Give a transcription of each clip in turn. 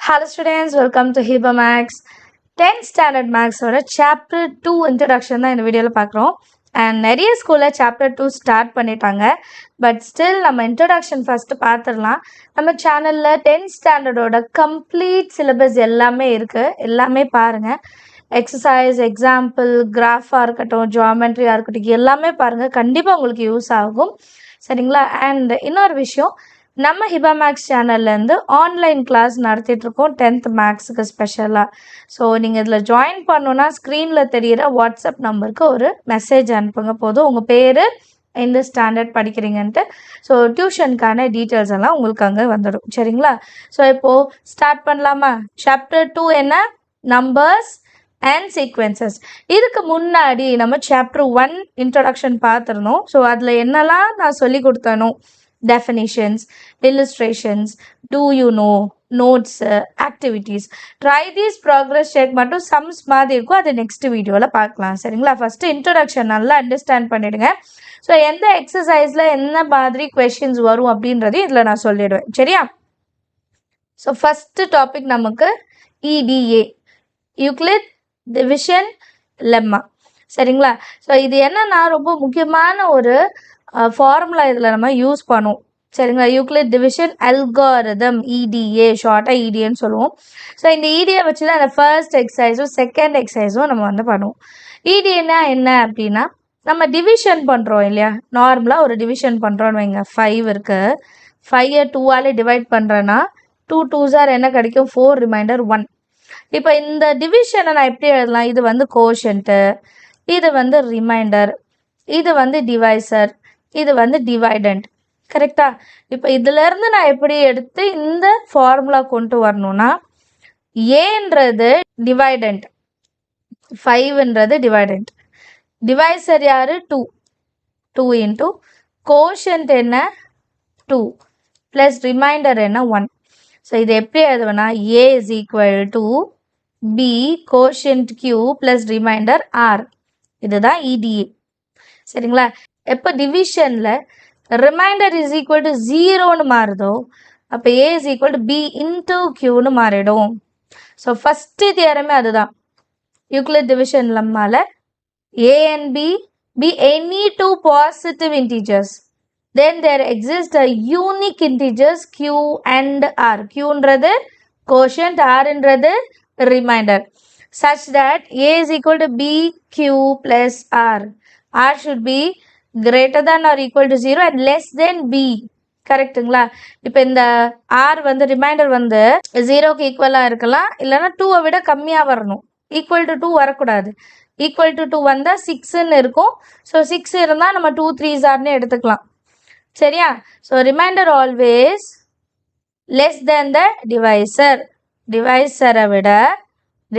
Hello students, welcome to Hiba Max. 10th standard Max ஓட chapter 2 introduction தான் இந்த வீடியோல பார்க்குறோம். And நிறைய ஸ்கூல்ல chapter 2 ஸ்டார்ட் பண்ணிட்டாங்க. பட் ஸ்டில் நம்ம introduction ஃபர்ஸ்ட் பார்த்துடலாம். நம்ம சேனல்ல 10th ஸ்டாண்டர்டோட கம்ப்ளீட் சிலபஸ் எல்லாமே இருக்கு. எல்லாமே பாருங்க. எக்ஸசைஸ், எக்ஸாம்பிள், கிராஃபாக இருக்கட்டும், ஜியாமெட்ரியாக இருக்கட்டும், எல்லாமே பாருங்கள். கண்டிப்பாக உங்களுக்கு யூஸ் ஆகும். சரிங்களா? அண்ட் இன்னொரு விஷயம், நம்ம ஹிபா மேக்ஸ் சேனல்லேருந்து ஆன்லைன் கிளாஸ் நடத்திட்டுருக்கோம் 10th மேக்ஸுக்கு ஸ்பெஷலாக. ஸோ நீங்கள் இதில் ஜாயின் பண்ணணுன்னா ஸ்க்ரீனில் தெரிகிற வாட்ஸ்அப் நம்பருக்கு ஒரு மெசேஜ் அனுப்புங்க போதும். உங்கள் பேர், எந்த ஸ்டாண்டர்ட் படிக்கிறீங்கன்ட்டு. ஸோ டியூஷனுக்கான டீட்டெயில்ஸ் எல்லாம் உங்களுக்கு அங்கே வந்துடும். சரிங்களா? ஸோ இப்போது ஸ்டார்ட் பண்ணலாமா? சாப்டர் 2 என்ன? Numbers and sequences. இதுக்கு முன்னாடி நம்ம சாப்டர் 1 இன்ட்ரடக்ஷன் பார்த்துருந்தோம். ஸோ அதில் என்னெல்லாம் நான் சொல்லி கொடுத்தனோ, definitions, illustrations, do you know, notes, activities, try these progress check மட்டும் sums மாதிரி இருக்கும். அது நெக்ஸ்ட் வீடியோவில் பார்க்கலாம். சரிங்களா? ஃபஸ்ட்டு இன்ட்ரடக்ஷன் நல்லா அண்டர்ஸ்டாண்ட் பண்ணிடுங்க. ஸோ எந்த எக்ஸசைஸில் என்ன மாதிரி கொஷின்ஸ் வரும் அப்படின்றதையும் இதில் நான் சொல்லிடுவேன். சரியா? ஸோ ஃபஸ்ட்டு டாபிக் நமக்கு EDA, யூக்ளிட் டிவிஷன் லெம்மா. சரிங்களா? ஸோ இது என்னன்னா ரொம்ப முக்கியமான ஒரு ஃபார்முலா இதில் நம்ம யூஸ் பண்ணுவோம். சரிங்களா? யூக்ளிட் டிவிஷன் அல்காரிதம், EDA, ஷார்ட்டாக EDAன்னு சொல்லுவோம். ஸோ இந்த EDA வச்சு தான் அந்த ஃபர்ஸ்ட் எக்ஸசைஸும் செகண்ட் எக்ஸசைஸும் நம்ம பண்ணுவோம். EDAனா என்ன அப்படின்னா, நம்ம டிவிஷன் பண்ணுறோம் இல்லையா? நார்மலாக ஒரு டிவிஷன் பண்ணுறோன்னு வைங்க. 5 இருக்குது. 5ஐ 2ஆல் டிவைட் பண்ணுறேன்னா 2 2s என்ன கிடைக்கும்? 4, ரிமைண்டர் 1. இப்போ இந்த டிவிஷனை நான் எப்படி எழுதலாம்? இது கோஷன்ட்டு, இது ரிமைண்டர், இது டிவைசர், இது டிவைடண்ட். கரெக்டா? இப்போ இதிலேருந்து நான் எப்படி எடுத்து இந்த ஃபார்முலா கொண்டு வரணும்னா, ஏன்றது டிவைடண்ட், 5ன்றது டிவைடண்ட், டிவைசர் யார்? 2, 2 இன்ட்டு கோஷன்ட் என்ன? 2 ப்ளஸ் ரிமைண்டர் என்ன? 1. ஸோ இது எப்படி எழுதுவேன்னா, A is equal to B quotient Q plus remainder R. இதுதான் EDA. சரிங்களா? எப்போ டிவிஷனில் ரிமைண்டர் இஸ் ஈக்குவல் டு 0ன்னு மாறுதோ, அப்போ A is equal to B into Qன்னு மாறிடும். ஸோ ஃபஸ்ட்டு தியரமே அதுதான். யூக்ளிட் டிவிஷன் லெம்மால A and B be any two positive integers, then there exists a unique integers Q and R. Qன்றது quotient, Rன்றது remainder, such that A is equal to B Q plus R. R should be greater than or equal to 0 and less than B. கரெக்டுங்களா? இப்போ இந்த R reminder 0க்கு ஈக்குவலாக இருக்கலாம், இல்லைன்னா 2ஐ விட கம்மியாக வரணும். ஈக்குவல் டு 2 வரக்கூடாது. ஈக்குவல் டு 2 வந்தால் 6ன்னு இருக்கும். ஸோ 6 இருந்தால் நம்ம 2 3s எடுத்துக்கலாம். சரியா? So remainder always less than the divisor. டிவைசரை விட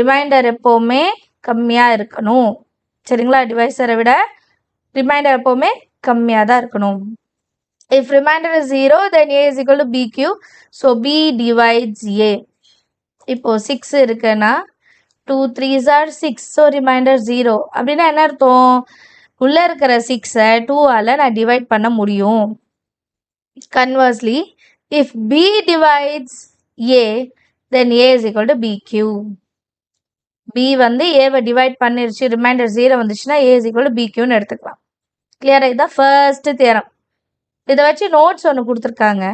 ரிமைண்டர் எப்போவுமே கம்மியாக இருக்கணும். சரிங்களா? டிவைசரை விட ரிமைண்டர் எப்போவுமே கம்மியாக தான் இருக்கணும். If reminder is 0, then A is equal to BQ. So B divides A. இப்போது 6 இருக்குன்னா 2 3s 6. So remainder 0. அப்படின்னா என்ன அர்த்தம்? உள்ளே இருக்கிற 6ஐ 2ஆல் நான் டிவைட் பண்ண முடியும். Conversely, if B divides A, then A is equal to BQ. B Aவை டிவைட் பண்ணிருச்சு, ரிமைண்டர் 0 வந்துச்சுன்னா A is equal to BQன்னு எடுத்துக்கலாம். கிளியராக? இதுதான் ஃபர்ஸ்ட் தியரம். இதை வச்சு நோட்ஸ் ஒன்று கொடுத்துருக்காங்க.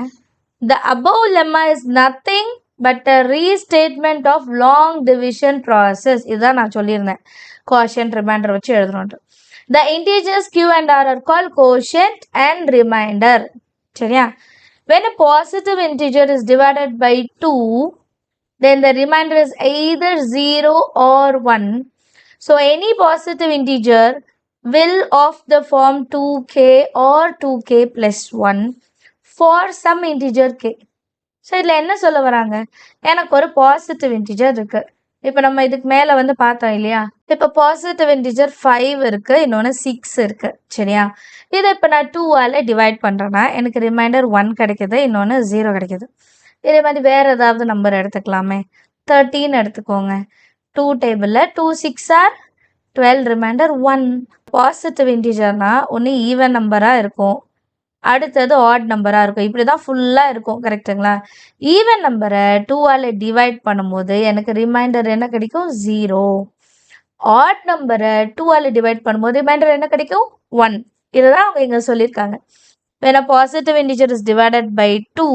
The above lemma is nothing but a restatement of long division process. இதுதான் நான் சொல்லியிருந்தேன், quotient ரிமைண்டர் வச்சு எழுதணும். The integers Q and R are called quotient and remainder. சரியா? When a positive integer is divided by 2, then the remainder is either 0 or 1. So any positive integer will of the form 2k or 2k plus 1 for some integer k. So இதில் என்ன சொல்ல வராங்க? எனக்கு ஒரு positive integer இருக்குது. இப்போ நம்ம இதுக்கு மேலே பார்த்தோம் இல்லையா? இப்போ பாசிட்டிவ் இன்டிஜர் 5 இருக்குது, இன்னொன்று 6 இருக்குது. சரியா? இதை இப்போ நான் 2ஆல் டிவைட் பண்ணுறேன்னா எனக்கு ரிமைண்டர் 1 கிடைக்கிது, இன்னொன்று 0 கிடைக்கிது. இதே மாதிரி வேறு ஏதாவது நம்பர் எடுத்துக்கலாமே. 13 எடுத்துக்கோங்க. 2 டேபிளில் 2 6 12, ரிமைண்டர் 1. பாசிட்டிவ் இன்டிஜர்னால் ஒன்று ஈவன் நம்பராக இருக்கும், அடுத்தது ஆட் நம்பராக இருக்கும். இப்படி தான் ஃபுல்லாக இருக்கும். கரெக்டுங்களா? ஈவன் நம்பரை 2ஆல் டிவைட் பண்ணும்போது எனக்கு ரிமைண்டர் என்ன கிடைக்கும்? 0. ஆட் நம்பரை 2ஆல் டிவைட் பண்ணும்போது ரிமைண்டர் என்ன கிடைக்கும்? 1. இதுதான் அவங்க இங்கே சொல்லியிருக்காங்க. When a positive integer is divided by 2,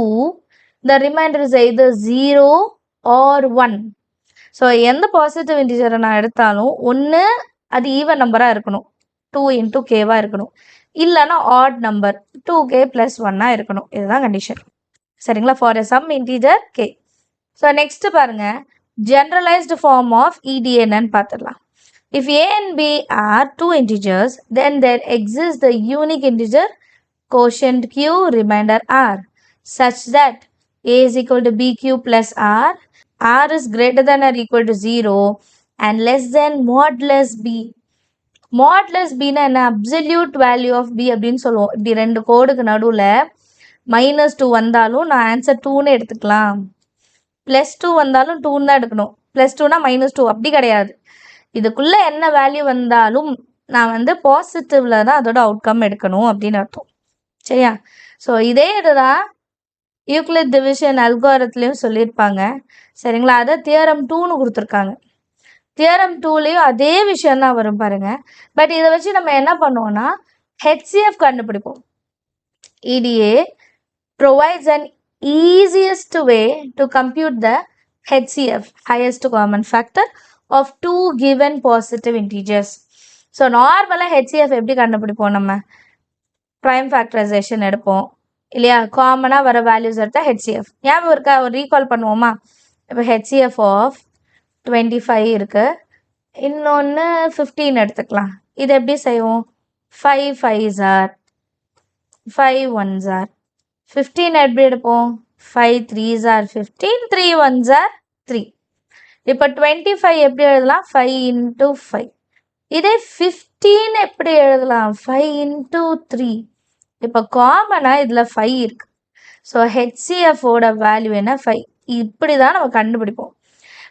the remainder is either 0 or 1. So எந்த பாசிட்டிவ் இன்டிஜரை நான் எடுத்தாலும் ஒன்று அது ஈவன் நம்பராக இருக்கணும், 2 into கேவாக இருக்கணும், இல்லைன்னா ஆட் நம்பர் 2k + 1 இருக்கணும். இதுதான் கண்டிஷன். சரிங்களா? For a some integer k. So next பாருங்க, ஜென்ரலைஸ்டு ஃபார்ம் ஆஃப் EDA என்னன்னு பார்த்துடலாம். If a and b are 2 integers, then there exists the unique integer quotient q remainder r such that a is equal to bq plus r is greater than or equal to 0 and less than modulus b. modulus b னா என்ன? absolute value of b அப்படின்னு சொல்லுவோம். இப்படி ரெண்டு கோடுக்கு நடுவில் -2 வந்தாலும் நான் answer 2ன்னு எடுத்துக்கலாம், +2 வந்தாலும் 2ன்னு தான் எடுக்கணும். +2னா -2 அப்படி கிடையாது. இதுக்குள்ளே என்ன வேல்யூ வந்தாலும் நான் வந்து பாசிட்டிவில் தான் அதோட அவுட்கம் எடுக்கணும் அப்படின்னு அர்த்தம். சரியா? ஸோ இதே இதுதான் யூக்ளிட் டிவிஷன் அல்காரத்துலேயும் சொல்லியிருப்பாங்க. சரிங்களா? அதை தியரம் 2ன்னு கொடுத்துருக்காங்க. தியரம் 2லேயும் அதே விஷயம் தான் வரும் பாருங்க. பட் இதை வச்சு நம்ம என்ன பண்ணுவோம்னா HCF கண்டுபிடிப்போம். EDA provides an easiest way to compute the HCF, highest common factor of 2 given positive integers. So நார்மலாக HCF எப்படி கண்டுபிடிப்போம்? நம்ம ப்ரைம் ஃபேக்டரைசேஷன் எடுப்போம் இல்லையா? காமனாக வர வேல்யூஸ் எடுத்தால் HCF. ஞாபகம் இருக்கா? ஒரு ரீகால் பண்ணுவோமா? இப்போ HCF ஆஃப் 25 இருக்குது, இன்னொன்று 15 எடுத்துக்கலாம். இது எப்படி செய்வோம்? 5 5s are 5 1s are 15 எப்படி எடுப்போம்? 5 3s are 15, 3 1s are 3. இப்போ 25 எப்படி எழுதலாம்? 5 into 5. இதே 15 எப்படி எழுதலாம்? 5 into 3. இப்போ காமனாக இதில் 5 இருக்கு. ஸோ HCFோட வேல்யூ என்ன? 5. இப்படி தான் நம்ம கண்டுபிடிப்போம்.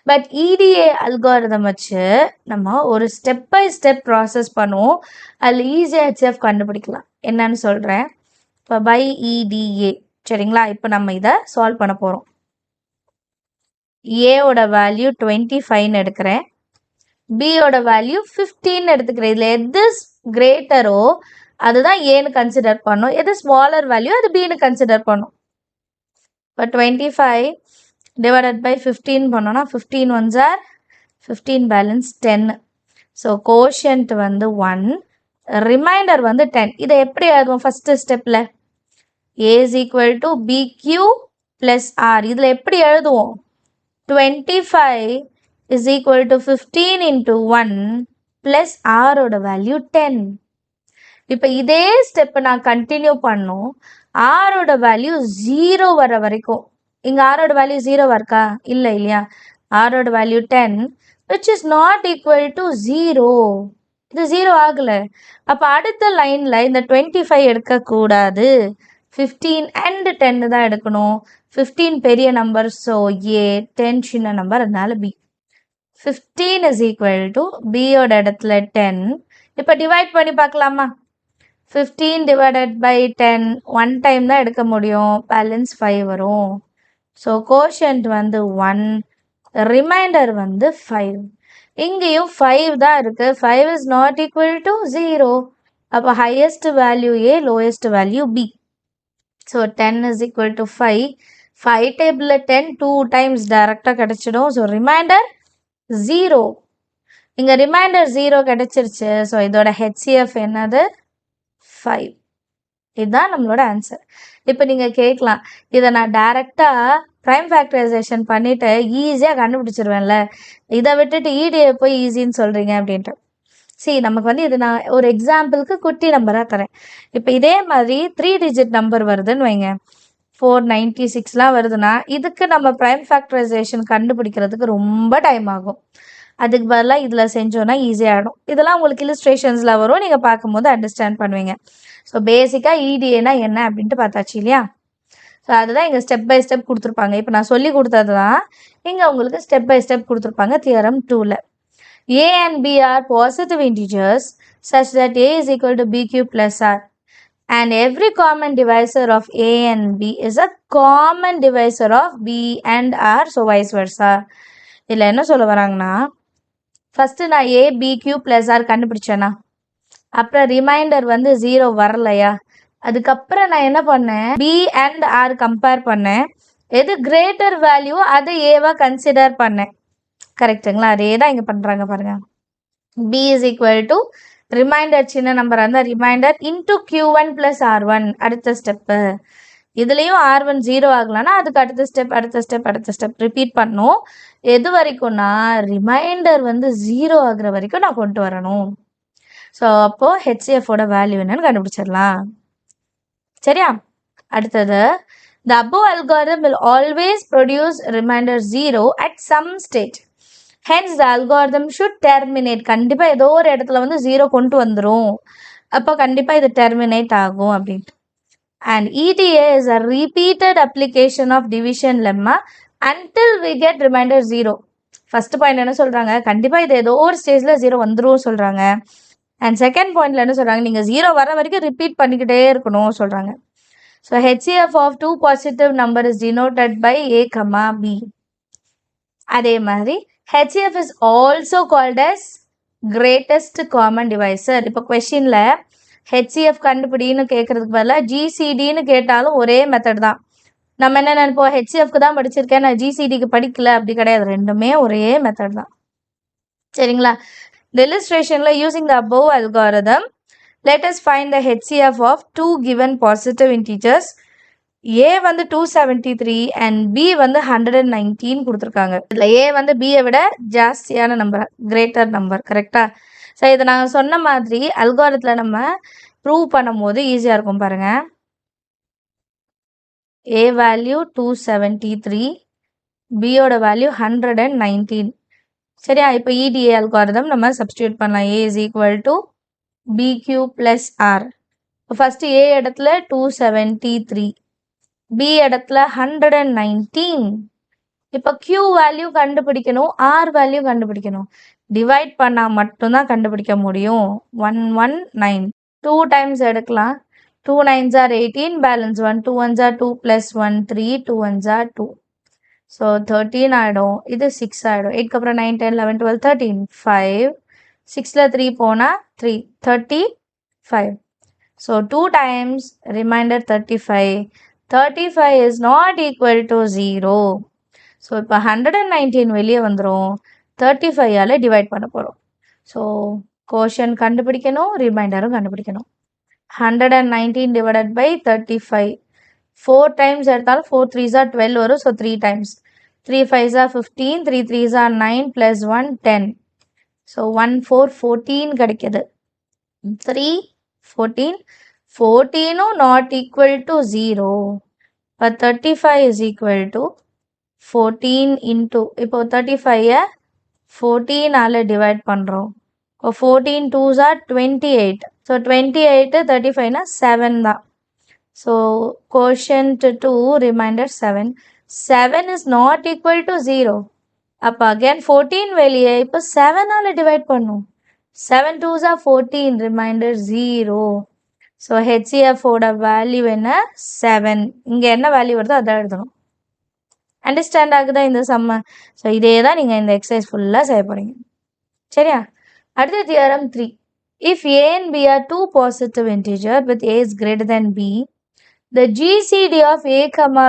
பட் EDA அல்காரிதம் வச்சு நம்ம ஒரு ஸ்டெப் பை ஸ்டெப் ப்ராசஸ் பண்ணுவோம். அதில் ஈஸியாக HCF கண்டுபிடிக்கலாம். என்னன்னு சொல்கிறேன். இப்போ பை EDA. சரிங்களா? இப்போ நம்ம இதை சால்வ் பண்ண போகிறோம். ஏவோட வேல்யூ 25ன்னு எடுக்கிறேன், பியோட வேல்யூ 15 எடுத்துக்கிறேன். இதில் எது கிரேட்டரோ அதுதான் ஏன்னு கன்சிடர் பண்ணும், எது ஸ்மாலர் வேல்யூ அது பின்னு கன்சிடர் பண்ணும். இப்போ 25 டிவைடட் பை 15 பண்ணோன்னா 15 1s are 15 balance 10. So quotient வந்து 1, ரிமைண்டர் வந்து 10. இதை எப்படி எழுதுவோம்? ஃபஸ்ட்டு ஸ்டெப்பில் A is equal to BQ plus R. இதில் எப்படி எழுதுவோம்? 25 is equal to 15 into 1 plus R ஓட வேல்யூ 10. இப்போ இதே ஸ்டெப்பை நான் கண்டினியூ பண்ணும். R ஓட வேல்யூ 0 வர வரைக்கும். இங்கே R ஓட வேல்யூ 0 இருக்கா? இல்லை இல்லையா? R ஓட value 10 which is not equal to 0. இது 0 ஆகலை. அப்போ அடுத்த லைனில் இந்த 25 எடுக்கக்கூடாது, 15 and 10 தான் எடுக்கணும். 15 பெரிய நம்பர், ஸோ A, 10 சின்ன நம்பர், அதனால B. 15 is equal to Bயோட இடத்துல 10. இப்போ டிவைட் பண்ணி பார்க்கலாமா? 15 divided by 10 ஒன் டைம் தான் எடுக்க முடியும், பேலன்ஸ் 5 வரும். ஸோ கோஷன்ட் வந்து 1, ரிமைண்டர் வந்து 5. இங்கேயும் 5 தான் இருக்குது. 5 is not equal to 0. அப்போ highest value A, lowest value B. So 10 is equal to 5. 5 டேபிளில் 10 2 டைம்ஸ் டைரெக்டாக கிடச்சிடும். So remainder 0. இங்கே ரிமைண்டர் 0 கிடச்சிருச்சு. ஸோ இதோட HCF என்னது? 5. இதுதான் நம்மளோட ஆன்சர். இப்போ நீங்கள் கேட்கலாம், இதை நான் டைரெக்டாக ப்ரைம் ஃபேக்டரைசேஷன் பண்ணிவிட்டு ஈஸியாக கண்டுபிடிச்சிருவேன்ல, இதை விட்டுட்டு EDA போய் ஈஸின்னு சொல்கிறீங்க அப்படின்ட்டு. சரி, நமக்கு வந்து இது நான் ஒரு எக்ஸாம்பிளுக்கு குட்டி நம்பராக தரேன். இப்போ இதே மாதிரி 3 டிஜிட் நம்பர் வருதுன்னு வைங்க, 496லாம் வருதுன்னா இதுக்கு நம்ம ப்ரைம் ஃபேக்டரைசேஷன் கண்டுபிடிக்கிறதுக்கு ரொம்ப டைம் ஆகும். அதுக்கு பதிலாக இதில் செஞ்சோன்னா ஈஸியாகிடும். இதெல்லாம் உங்களுக்கு இல்லுஸ்ட்ரேஷன்ஸில் வரும், நீங்கள் பார்க்கும்போது அண்டர்ஸ்டாண்ட் பண்ணுவீங்க. ஸோ பேசிக்காக EDAனா என்ன அப்படின்ட்டு பார்த்தாச்சு இல்லையா? ஸோ அதுதான் இங்கே ஸ்டெப் பை ஸ்டெப் கொடுத்துருப்பாங்க. இப்போ நான் சொல்லி கொடுத்தது தான் இங்கே உங்களுக்கு ஸ்டெப் பை ஸ்டெப் கொடுத்துருப்பாங்க தியரம் 2ல். A and B are positive integers such that A is equal to BQ plus R. and every common divisor of A and B is a common divisor of B and R, so vice versa. இதில் என்ன சொல்ல வராங்கன்னா, first நான் A, B, Q plus R கண்டுபிடிச்சேனா, அப்புறம் reminder வந்து 0 வரலையா, அதுக்கப்புறம் நான் என்ன பண்ணேன், B and R கம்பேர் பண்ணேன், எது கிரேட்டர் வேல்யூ அது ஏவா கன்சிடர் பண்ணேன். கரெக்டுங்களா? அதே தான் இங்கே பண்ணுறாங்க பாருங்க. B is equal to remainder சின்ன நம்பர் இருந்தால் remainder into Q1 plus R1 அடுத்த ஸ்டெப்பு. இதுலேயும் R1 0 ஆகலான்னா அதுக்கு அடுத்த ஸ்டெப் ரிப்பீட் பண்ணும். எது வரைக்கும்னா ரிமைண்டர் வந்து 0 ஆகுற வரைக்கும் நான் கொண்டு வரணும். ஸோ அப்போது ஹெச்சிஎஃபோட வேல்யூ என்னன்னு கண்டுபிடிச்சிடலாம். சரியா? அடுத்தது, the above algorithm will always produce remainder 0 at some state. Hence the algorithm should terminate. கண்டிப்பாக ஏதோ ஒரு இடத்துல வந்து 0 கொண்டு வந்துடும், அப்போ கண்டிப்பாக இது terminate ஆகும் அப்படின்ட்டு. And EDA is a repeated application of division lemma until we get remainder 0. First point என்ன சொல்கிறாங்க, கண்டிப்பாக இது ஏதோ ஒரு ஸ்டேஜில் 0 வந்துடும் சொல்கிறாங்க. அண்ட் செகண்ட் பாயிண்டில் என்ன சொல்கிறாங்க, நீங்கள் 0 வர வரைக்கும் ரிப்பீட் பண்ணிக்கிட்டே இருக்கணும் சொல்கிறாங்க. So HCF of two positive number is denoted by A, B. அதே மாதிரி HCF is also called as greatest common divisor. இப்போ கொஷினில் HCF கண்டுபிடின்னு கேட்குறதுக்கு பதிலாக GCDன்னு கேட்டாலும் ஒரே மெத்தட் தான். நம்ம என்ன நினைப்போம், HCFக்கு தான் படிச்சிருக்கேன், நான் GCDக்கு படிக்கல, அப்படி கிடையாது, ரெண்டுமே ஒரே மெத்தட் தான். சரிங்களா? The illustrationல using the above algorithm, let us find the HCF of two given positive integers. A வந்து 273 and B வந்து 119 கொடுத்துருக்காங்க. இதில் A வந்து Bயை விட ஜாஸ்தியான நம்பர், கிரேட்டர் நம்பர். கரெக்டாக? ஸோ இதை நாங்கள் சொன்ன மாதிரி அல்காரத்தில் நம்ம ப்ரூவ் பண்ணும் போது ஈஸியாக இருக்கும் பாருங்கள். A வேல்யூ 273, Bயோட வேல்யூ 119. சரியா? இப்போ EDA அல்காரிதம் நம்ம சப்ஸ்டியூட் பண்ணலாம். A is equal to BQ plus R. இப்போ ஃபஸ்ட்டு A இடத்துல 273, B இடத்துல 119. இப்போ Q வேல்யூ கண்டுபிடிக்கணும், R வேல்யூ கண்டுபிடிக்கணும். டிவைட் பண்ணால் மட்டும்தான் கண்டுபிடிக்க முடியும். 119 2 டைம்ஸ் எடுக்கலாம். 2 9s are 18, balance 1, 2 1s are 2 plus 1 3, 2 1s are 2. So 13 ஆகிடும், இது 6 ஆகிடும். 8க்கு அப்புறம் 9 10 11 12 13 5, 6ல் 3 போனால் 3, 35. So 2 times remainder 35. 35 is not equal to 0. So இப்போ 119 வெளியே வந்துடும், 35ஆல் டிவைட் பண்ண போகிறோம். ஸோ கோஷன் கண்டுபிடிக்கணும், ரிமைண்டரும் கண்டுபிடிக்கணும். 119 divided by 35. 4 times எடுத்தாலும் 4 3s are 12 வரும். So 3 times. 3 5s are 15, 3 3s are 9 plus 1 10. So 1 4 14 கிடைக்கிது. 3 14, 14 not equal to 0. but 35 is equal to 14 into, இப்போ 35 14ஆல் டிவைட் பண்ணுறோம். இப்போ 14 2s are 28. ஸோ 28 35னா 7 தான். So quotient 2, remainder 7. 7 is not equal to 0. அப்போ again 14 வெளியே, இப்போ 7ஆல் டிவைட் பண்ணும். 7 2s are 14, ரிமைண்டர் 0. ஸோ ஹெச்சிஎஃபோட வேல்யூ என்ன, 7. இங்கே என்ன வேல்யூ வருதோ அதான் எழுதணும். அண்டர்ஸ்டாண்ட் ஆகுதா இந்த சம்ம? ஸோ இதே தான் நீங்கள் இந்த எக்ஸசைஸ் ஃபுல்லாக செய்ய போகிறீங்க. சரியா? அடுத்த theorem 3. If A and B are two positive integers with A is greater than B, the GCD of A,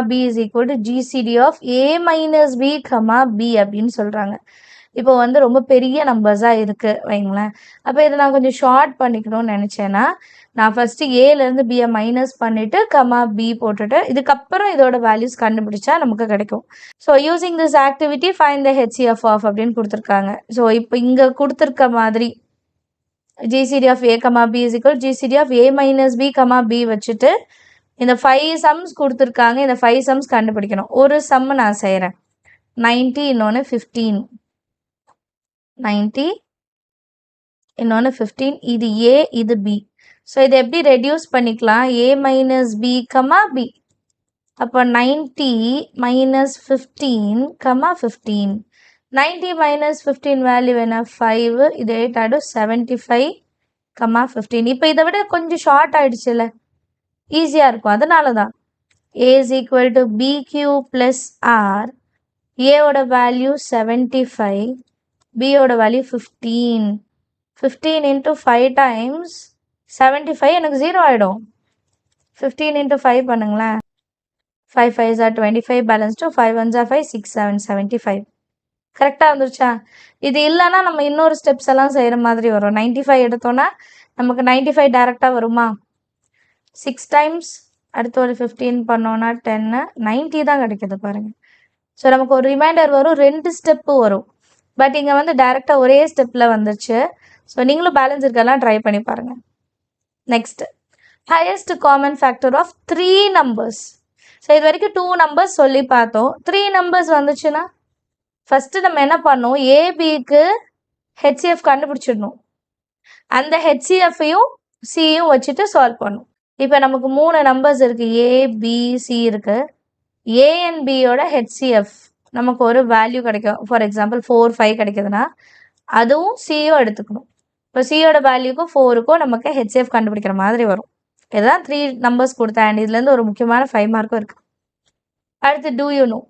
B is equal to GCD of A minus B, B அப்படின்னு சொல்கிறாங்க. இப்போ வந்து ரொம்ப பெரிய நம்பர்ஸாக இருக்குது வைங்களேன். அப்போ இதை நான் கொஞ்சம் ஷார்ட் பண்ணிக்கணும்னு நினச்சேன்னா, நான் ஃபஸ்ட்டு ஏலேருந்து பியை மைனஸ் பண்ணிவிட்டு B போட்டுட்டு இதுக்கப்புறம் இதோட வேல்யூஸ் கண்டுபிடிச்சா நமக்கு கிடைக்கும். So using this activity find the HCF of அப்படின்னு கொடுத்துருக்காங்க. ஸோ இப்போ இங்கே கொடுத்துருக்க மாதிரி GCD of A, B is equal GCD of A minus B, B வச்சுட்டு இந்த 5 சம்ஸ் கொடுத்துருக்காங்க. இந்த 5 சம்ஸ் கண்டுபிடிக்கணும். ஒரு சம்மு நான் செய்கிறேன். 90, இன்னொன்று 15. 90, இன்னொன்று 15. இது A, இது B. ஸோ இதை எப்படி ரெடியூஸ் பண்ணிக்கலாம், A minus B, B. அப்போ 90 minus 15, 15. 90 minus 15 வேல்யூ என்ன, 5. இது 8 ஆகிடும், 75, 15. இப்போ இதை விட கொஞ்சம் ஷார்ட் ஆகிடுச்சுல்ல. ஈஸியாக இருக்கும். அதனால தான் A is equal to BQ plus R. ஏவோட வேல்யூ 75, பியோட வேல்யூ 15. 15 into 5 times 75 எனக்கு 0 ஆகிடும். 15 into 5 பண்ணுங்களேன். 5 5s are 25, balance 2, 5 1s are 5, 6 7 75. கரெக்டாக வந்துருச்சா? இது இல்லைன்னா நம்ம இன்னொரு ஸ்டெப்ஸ் எல்லாம் செய்கிற மாதிரி வரும். 95 எடுத்தோன்னா நமக்கு 95 டேரெக்டாக வருமா? 6 டைம்ஸ் அடுத்து ஒரு 15 பண்ணோன்னா 10, 90 தான் கிடைக்கிது பாருங்கள். ஸோ நமக்கு ஒரு ரிமைண்டர் வரும், 2 ஸ்டெப்பு வரும். பட் இங்கே வந்து டேரெக்டாக ஒரே ஸ்டெப்பில் வந்துருச்சு. ஸோ நீங்களும் பேலன்ஸ் இருக்கெல்லாம் ட்ரை பண்ணி பாருங்கள். Next, highest common factor of 3 numbers. So இது வரைக்கும் 2 நம்பர்ஸ் சொல்லி பார்த்தோம். 3 நம்பர்ஸ் வந்துச்சுன்னா ஃபஸ்ட்டு நம்ம என்ன பண்ணோம், ஏபிக்கு ஹெச்சிஎஃப் கண்டுபிடிச்சிடணும். அந்த ஹெச்சிஎஃப்பையும் சியும் வச்சுட்டு சால்வ் பண்ணும். இப்போ நமக்கு 3 நம்பர்ஸ் இருக்குது, ஏபிசி இருக்குது. ஏ அண்ட் பியோட ஹெச்சிஎஃப் நமக்கு ஒரு வேல்யூ கிடைக்கும். ஃபார் எக்ஸாம்பிள் 4 5 கிடைக்குதுன்னா அதுவும் சியும் எடுத்துக்கணும். இப்போ சியோட வேல்யூக்கும் 4க்கும் நமக்கு ஹெச்சிஎஃப் கண்டுபிடிக்கிற மாதிரி வரும். இதுதான் 3 நம்பர்ஸ் கொடுத்தேன். அண்ட் இதுலேருந்து ஒரு முக்கியமான 5 மார்க்கும் இருக்குது. அடுத்து, do you know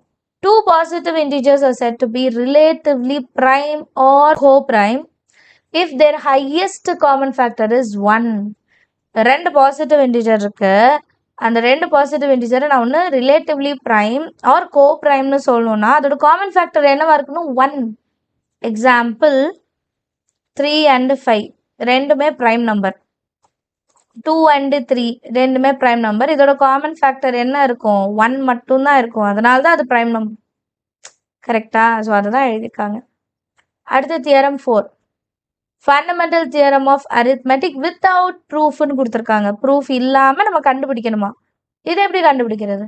2 positive integers are said to be relatively prime or co-prime if their highest common factor is 1. 2 positive integer இருக்கு. அந்த 2 பாசிட்டிவ் இன்டிஜரை நான் ஒன்று ரிலேட்டிவ்லி ப்ரைம் ஆர் கோ ப்ரைம்னு சொல்லணும்னா அதோட காமன் ஃபேக்டர் என்னவா இருக்கணும்? 1. எக்ஸாம்பிள் 3 and 5 ரெண்டுமே ப்ரைம் நம்பர். 2 and 3 ரெண்டுமே ப்ரைம் நம்பர். இதோட காமன் ஃபேக்டர் என்ன இருக்கும்? 1 மட்டும்தான் இருக்கும். அதனால தான் அது ப்ரைம் நம்பர். கரெக்டா? ஸோ அதை தான் எழுதியிருக்காங்க. அடுத்து theorem 4, fundamental theorem of arithmetic without ப்ரூஃப்னு கொடுத்துருக்காங்க. ப்ரூஃப் இல்லாமல் நம்ம கண்டுபிடிக்கணுமா? இது எப்படி கண்டுபிடிக்கிறது?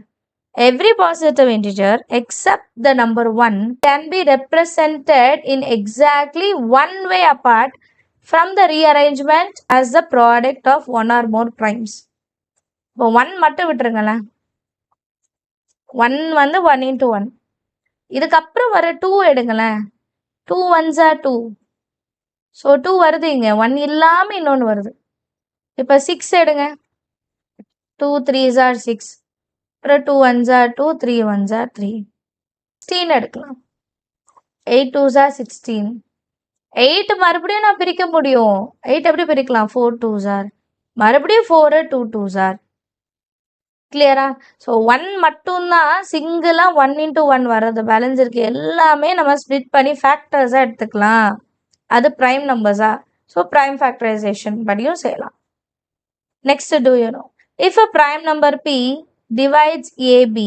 Every positive integer except the number 1 can be represented in exactly 1 way apart from the rearrangement as the product of 1 or more primes. இப்போ 1 மட்டும் விட்டுருங்களேன். 1 வந்து 1 into 1. இதுக்கப்புறம் வர 2 எடுங்களேன். 2 1s are 2. ஸோ 2 வருது இங்கே. 1 இல்லாமல் இன்னொன்று வருது. இப்போ 6 எடுங்க. 2 3s are 6. அப்புறம் 2 1s are 2, 3 1s are 3. 16 எடுக்கலாம். 8 2s are 16. 8 மறுபடியும் நான் பிரிக்க முடியும். 8 எப்படி பிரிக்கலாம்? 4 2s are. மறுபடியும் 4 2 2s are. கிளியரா? ஸோ 1 மட்டும்தான் சிங்கிளாக 1 into 1 வர்றது. பேலன்ஸ் இருக்கு எல்லாமே நம்ம ஸ்ப்ளிட் பண்ணி ஃபேக்டர்ஸாக எடுத்துக்கலாம். அது ப்ரைம் நம்பர்ஸா? ஸோ ப்ரைம் ஃபேக்டரைசேஷன் படியும் செய்யலாம். Next, do you know if a prime number p divides ab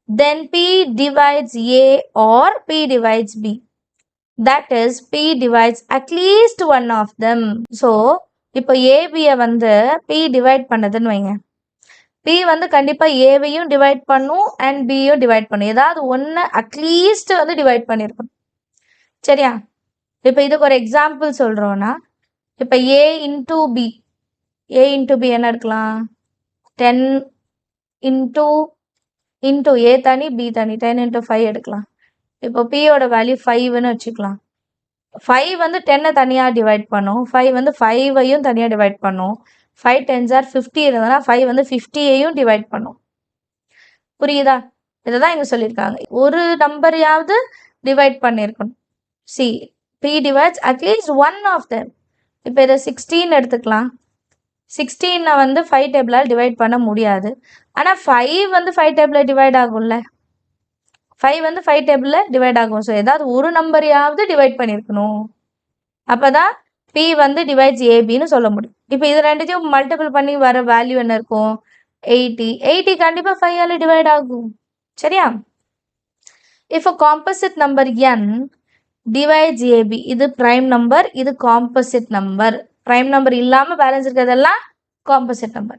then p divides a or p divides b. That is, p divides at least one of them. So இப்போ ஏபியை வந்து p divide பண்ணதுன்னு வைங்க. p வந்து கண்டிப்பாக ஏவையும் divide பண்ணும் and பியும் divide பண்ணும். ஏதாவது ஒன்று அட்லீஸ்ட் வந்து டிவைட் பண்ணியிருக்கணும். சரியா? இப்போ இதுக்கு ஒரு எக்ஸாம்பிள் சொல்கிறோன்னா, இப்போ A into B. A into B என்ன எடுக்கலாம்? 10 இன்டூ ஏ தனி பி தனி 10 into 5 எடுக்கலாம். இப்போ பியோட வேல்யூ 5ன்னு வச்சுக்கலாம். 5 வந்து 10 தனியாக டிவைட் பண்ணும். 5 வந்து 5ஐயும் தனியாக டிவைட் பண்ணும். 5 10s are 50 இருந்ததுன்னா 5 வந்து 50ஐயும் டிவைட் பண்ணும். புரியுதா? இதை தான் இங்கே சொல்லியிருக்காங்க. ஒரு நம்பரையாவது டிவைட் பண்ணியிருக்கணும். C, p divides at least one of them. இப்போ இதை 16 எடுத்துக்கலாம். 16 வந்து 5 டேபிளால் டிவைட் பண்ண முடியாது. ஆனால் 5 வந்து 5 டேபிளில் டிவைட் ஆகும்ல. 5 வந்து 5 டேபிளில் டிவைட் ஆகும். ஸோ ஏதாவது ஒரு நம்பரையாவது டிவைட் பண்ணியிருக்கணும். அப்போ தான் p வந்து டிவைட்ஸ் ஏபின்னு சொல்ல முடியும். இப்போ இது ரெண்டுத்தையும் மல்டிபிள் பண்ணி வர வேல்யூ என்ன இருக்கும்? 80. 80 கண்டிப்பாக 5ஆல் டிவைட் ஆகும். சரியா? இப்போ composite number n divides AB. இது prime number, இது composite number. prime number இல்லாமல் பேலன்ஸ் இருக்கிறதெல்லாம் composite number.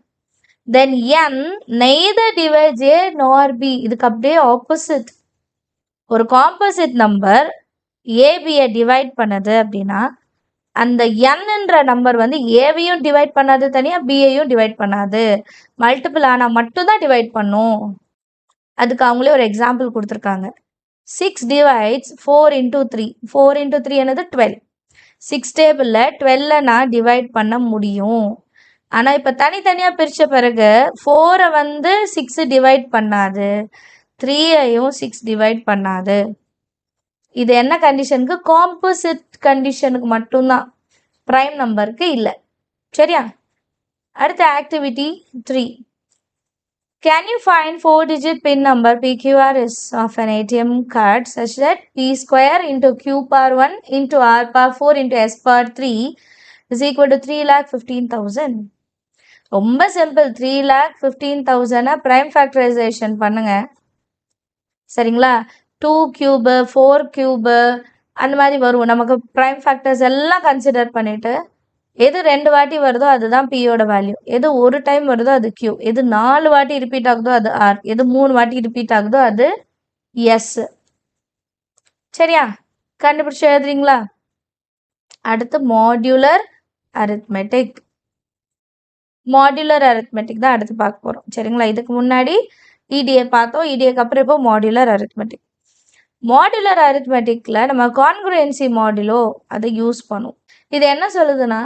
Then n neither divides A nor B. இதுக்கு அப்படியே ஆப்போசிட். ஒரு composite number ABயை டிவைட் பண்ணது அப்படின்னா அந்த nன்ற நம்பர் வந்து ஏவையும் டிவைட் பண்ணாது, தனியாக பியையும் டிவைட் பண்ணாது. மல்டிபிள் ஆனால் மட்டும்தான் டிவைட் பண்ணும். அதுக்கு அவங்களே ஒரு எக்ஸாம்பிள் கொடுத்துருக்காங்க. 6 divides 4 into 3. 4 into 3 என்னது 12. 6 டேபிளில் 12 நான் டிவைட் பண்ண முடியும். ஆனால் இப்போ தனித்தனியாக பிரித்த பிறகு 4 வந்து 6 டிவைட் பண்ணாது, 3ஐயும் 6 டிவைட் பண்ணாது. இது என்ன கண்டிஷனுக்கு? காம்போசிட் கண்டிஷனுக்கு மட்டும்தான், ப்ரைம் நம்பருக்கு இல்லை. சரியா? அடுத்த activity 3. Can you find 4-digit PIN number PQRS of an ATM card such that P square into Q power 1 into R power 4 into S power 3 is equal to 3,15,000? ரொம்ப சிம்பிள். 3,15,000 ப்ரைம் ஃபேக்டரைசேஷன் பண்ணுங்க. சரிங்களா? 2 cube 4 cube அந்த மாதிரி வரும். நமக்கு prime factors எல்லாம் consider பண்ணிவிட்டு எது 2 வாட்டி வருதோ அதுதான் பியோட வேல்யூ, எது ஒரு டைம் வருதோ அது கியூ, எது 4 வாட்டி ரிப்பீட் ஆகுதோ அது ஆர், எது 3 வாட்டி ரிப்பீட் ஆகுதோ அது எஸ். சரியா? கண்டுபிடிச்சு எழுதுறீங்களா? அடுத்து மாடுலர் அரித்மெட்டிக். மாடுலர் அரித்மெட்டிக் தான் அடுத்து பார்க்க போகிறோம். சரிங்களா? இதுக்கு முன்னாடி இடிஏ பார்த்தோம். இடிஏக்கு அப்புறம் இப்போ மாடுலர் அரித்மெட்டிக். மாடுலர் அரித்மெட்டிக்கில் நம்ம கான்குரன்சி மாடுலோ அதை யூஸ் பண்ணுவோம். இது என்ன சொல்லுதுன்னா,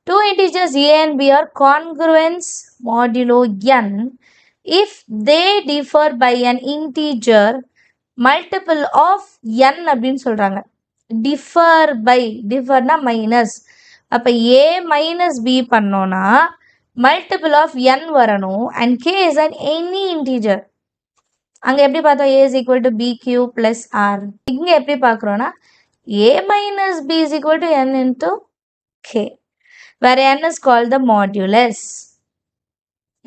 2 integers a and b are congruence modulo n if they differ by an integer multiple of n அப்படின்னு சொல்கிறாங்க. differ by, differனா மைனஸ். அப்போ a minus b பண்ணோன்னா multiple of n வரணும் and k is an any integer. அங்கே எப்படி பார்த்தோம்? a is equal to bq plus r. இங்கே எப்படி பார்க்குறோன்னா a minus b is equal to n into k, where n is called the modulus.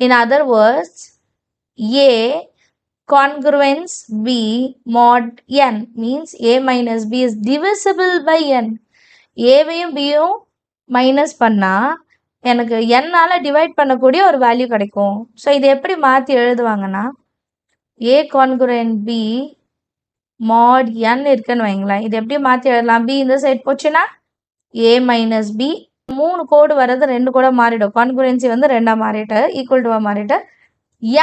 In other words, a congruence b mod n means a minus b is divisible by n. aவையும் bயும் minus பண்ணால் எனக்கு n-ஆல் divide பண்ணக்கூடிய ஒரு value கிடைக்கும். So இது எப்படி மாற்றி எழுதுவாங்கன்னா, a congruent b mod n இருக்குன்னு வைங்களேன். இது எப்படி மாற்றி எழுதலாம்? b இந்த சைட் போச்சுன்னா a minus b, 3 கோடு வர்றது 2 கூட மாறிடும். கான்குரன்சி வந்து 2ஆக மாறிட்டு ஈக்குவல் டுவாக மாறிட்டு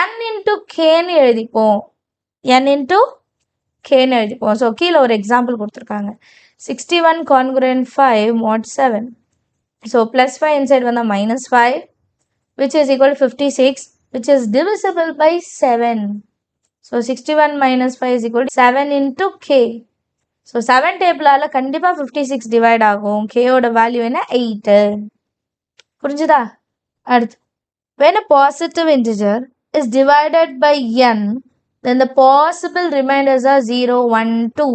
n இன்ட்டு கேன்னு எழுதிப்போம். n இன்ட்டு கேன்னு எழுதிப்போம். ஸோ கீழே ஒரு எக்ஸாம்பிள் கொடுத்துருக்காங்க. 61 congruent 5 mod 7. So plus 5 inside வந்தால் -5 which is equal to 56 which is divisible by 7. So 61 minus 5 is equal to 7 into k. So 7 டேபிளால் கண்டிப்பாக 56 டிவைட் ஆகும். கேயோட வேல்யூ என்ன? 8. புரிஞ்சுதா? அடுத்து, when a positive integer is divided by n, then the possible remainders are 0, 1, 2